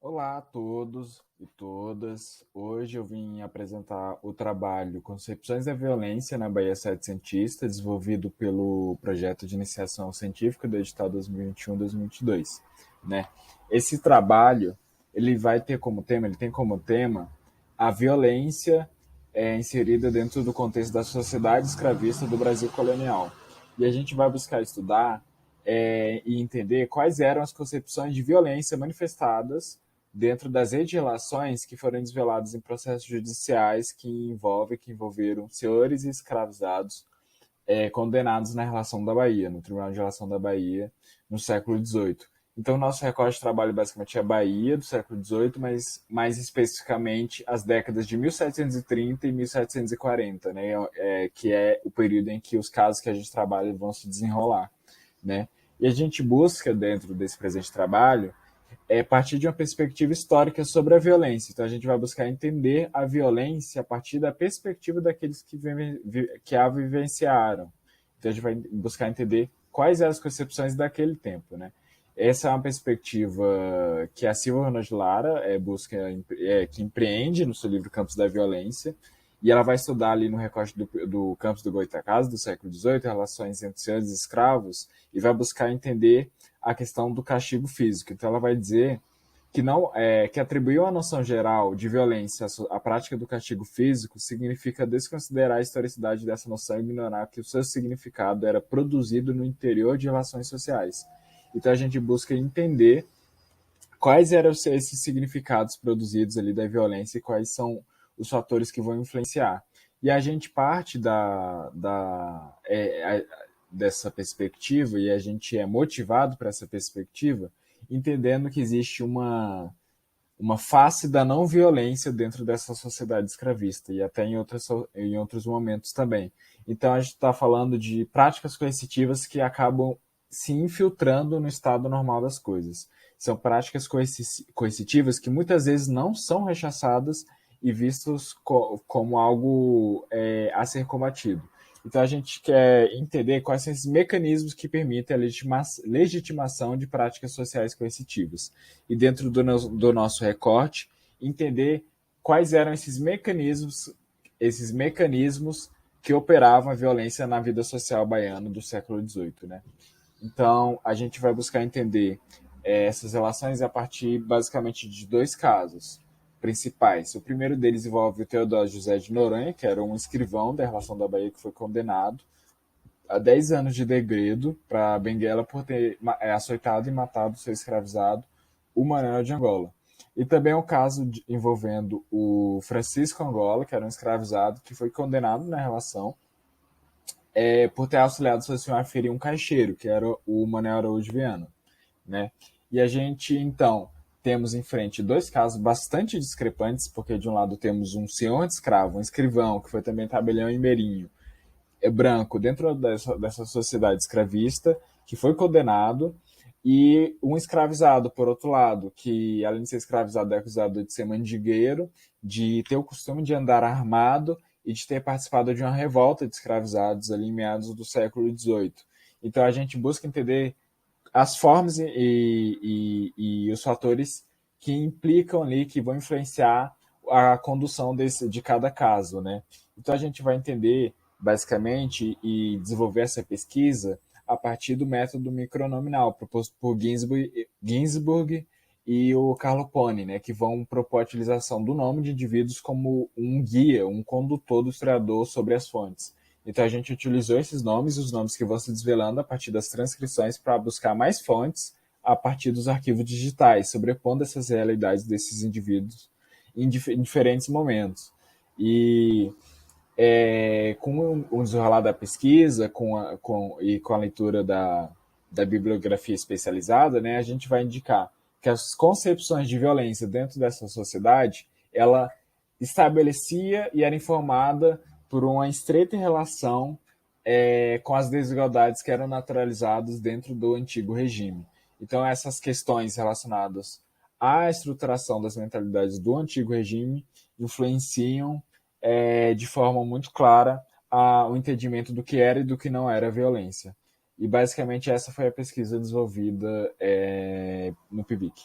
Olá a todos e todas. Hoje eu vim apresentar o trabalho Concepções da Violência na Bahia Setecentista, desenvolvido pelo projeto de iniciação científica do edital 2021-2022, né? Esse trabalho, ele tem como tema a violência inserida dentro do contexto da sociedade escravista do Brasil colonial. E a gente vai buscar estudar e entender quais eram as concepções de violência manifestadas dentro das redes de relações que foram desveladas em processos judiciais que envolveram senhores e escravizados condenados na relação da Bahia, no Tribunal de Relação da Bahia, no século XVIII. Então, nosso recorte de trabalho basicamente é a Bahia do século XVIII, mas mais especificamente as décadas de 1730 e 1740, né, que é o período em que os casos que a gente trabalha vão se desenrolar, né? E a gente busca, dentro desse presente trabalho, partir de uma perspectiva histórica sobre a violência. Então, a gente vai buscar entender a violência a partir da perspectiva daqueles que a vivenciaram. Então, a gente vai buscar entender quais eram as concepções daquele tempo, né? Essa é uma perspectiva que a Silvia Ronald Lara que empreende no seu livro Campos da Violência, e ela vai estudar ali no recorte do Campos do Goitacazes, do século XVIII, relações entre senhores e escravos, e vai buscar entender a questão do castigo físico. Então, ela vai dizer que não que atribuir uma noção geral de violência à prática do castigo físico significa desconsiderar a historicidade dessa noção e ignorar que o seu significado era produzido no interior de relações sociais. Então, a gente busca entender quais eram esses significados produzidos ali da violência e quais são os fatores que vão influenciar. E a gente parte dessa perspectiva e a gente é motivado para essa perspectiva, entendendo que existe uma face da não violência dentro dessa sociedade escravista e até em outros momentos também. Então a gente está falando de práticas coercitivas que acabam se infiltrando no estado normal das coisas. São práticas coercitivas que muitas vezes não são rechaçadas e vistos como algo a ser combatido. Então a gente quer entender quais são esses mecanismos que permitem a legitimação de práticas sociais coercitivas. E dentro do nosso recorte, entender quais eram esses mecanismos que operavam a violência na vida social baiana do século XVIII, né? Então, a gente vai buscar entender essas relações a partir, basicamente, de dois casos principais. O primeiro deles envolve o Teodoro José de Noronha, que era um escrivão da Relação da Bahia que foi condenado a 10 anos de degredo para Benguela por ter açoitado e matado seu escravizado, o Manuel de Angola. E também o caso envolvendo o Francisco Angola, que era um escravizado que foi condenado na relação por ter auxiliado seu senhor a ferir um caixeiro, que era o Manuel Araújo Viana, né? E a gente, então, temos em frente dois casos bastante discrepantes, porque de um lado temos um senhor de escravo, um escrivão, que foi também tabelião e merinho, branco, dentro dessa sociedade escravista, que foi condenado, e um escravizado, por outro lado, que além de ser escravizado, é acusado de ser mandigueiro, de ter o costume de andar armado e de ter participado de uma revolta de escravizados ali em meados do século XVIII. Então a gente busca entender as formas e os fatores que implicam ali, que vão influenciar a condução de cada caso, né? Então a gente vai entender, basicamente, e desenvolver essa pesquisa a partir do método micronominal proposto por Ginsburg e o Carlo Poni, né, que vão propor a utilização do nome de indivíduos como um guia, um condutor do historiador sobre as fontes. Então a gente utilizou esses nomes, os nomes que vão se desvelando a partir das transcrições para buscar mais fontes a partir dos arquivos digitais, sobrepondo essas realidades desses indivíduos em diferentes momentos. E com o desenrolar da pesquisa e com a leitura da bibliografia especializada, né, a gente vai indicar que as concepções de violência dentro dessa sociedade, ela estabelecia e era informada por uma estreita relação com as desigualdades que eram naturalizadas dentro do antigo regime. Então, essas questões relacionadas à estruturação das mentalidades do antigo regime influenciam de forma muito clara o entendimento do que era e do que não era violência. E basicamente essa foi a pesquisa desenvolvida no PIBIC.